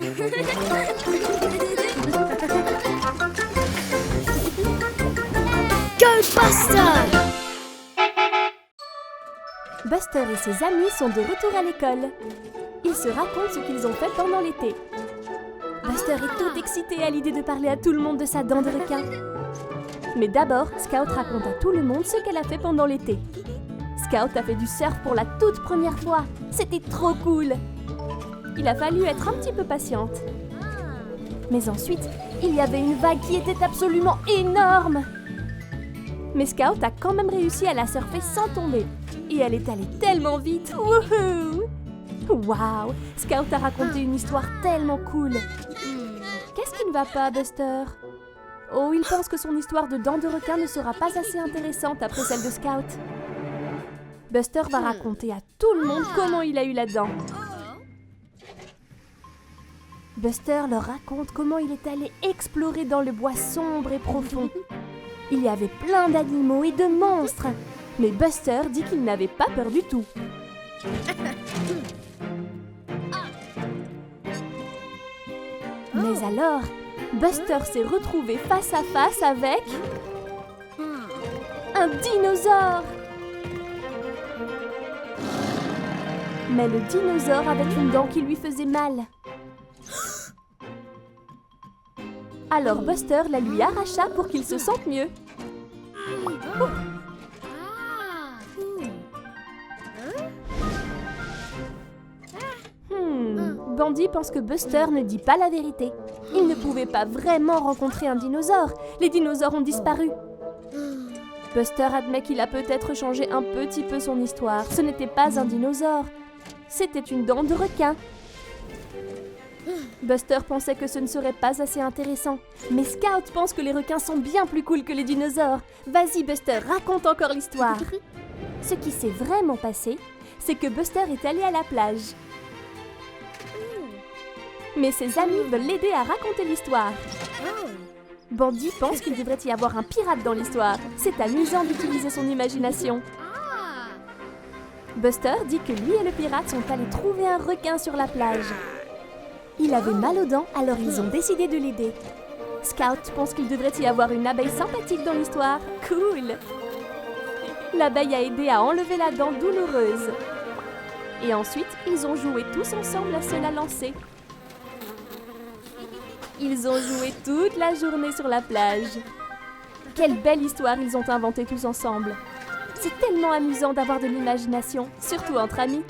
Go Buster! Buster et ses amis sont de retour à l'école. Ils se racontent ce qu'ils ont fait pendant l'été. Buster est tout excité à l'idée de parler à tout le monde de sa dent de requin. Mais d'abord, Scout raconte à tout le monde ce qu'elle a fait pendant l'été. Scout a fait du surf pour la toute première fois. C'était trop cool! Il a fallu être un petit peu patiente. Mais ensuite, il y avait une vague qui était absolument énorme! Mais Scout a quand même réussi à la surfer sans tomber. Et elle est allée tellement vite! Wouhou! Waouh! Scout a raconté une histoire tellement cool! Qu'est-ce qui ne va pas, Buster? Oh, il pense que son histoire de dents de requin ne sera pas assez intéressante après celle de Scout. Buster va raconter à tout le monde comment il a eu la dent. Buster leur raconte comment il est allé explorer dans le bois sombre et profond. Il y avait plein d'animaux et de monstres, mais Buster dit qu'il n'avait pas peur du tout. Mais alors, Buster s'est retrouvé face à face avec un dinosaure. Mais le dinosaure avait une dent qui lui faisait mal. Alors Buster la lui arracha pour qu'il se sente mieux. Bandy pense que Buster ne dit pas la vérité. Il ne pouvait pas vraiment rencontrer un dinosaure. Les dinosaures ont disparu. Buster admet qu'il a peut-être changé un petit peu son histoire. Ce n'était pas un dinosaure. C'était une dent de requin. Buster pensait que ce ne serait pas assez intéressant. Mais Scout pense que les requins sont bien plus cool que les dinosaures. Vas-y Buster, raconte encore l'histoire. Ce qui s'est vraiment passé, c'est que Buster est allé à la plage. Mais ses amis veulent l'aider à raconter l'histoire. Bandy pense qu'il devrait y avoir un pirate dans l'histoire. C'est amusant d'utiliser son imagination. Buster dit que lui et le pirate sont allés trouver un requin sur la plage. Il avait mal aux dents, alors ils ont décidé de l'aider. Scout pense qu'il devrait y avoir une abeille sympathique dans l'histoire. Cool! L'abeille a aidé à enlever la dent douloureuse. Et ensuite, ils ont joué tous ensemble à se la lancer. Ils ont joué toute la journée sur la plage. Quelle belle histoire ils ont inventée tous ensemble. C'est tellement amusant d'avoir de l'imagination, surtout entre amis.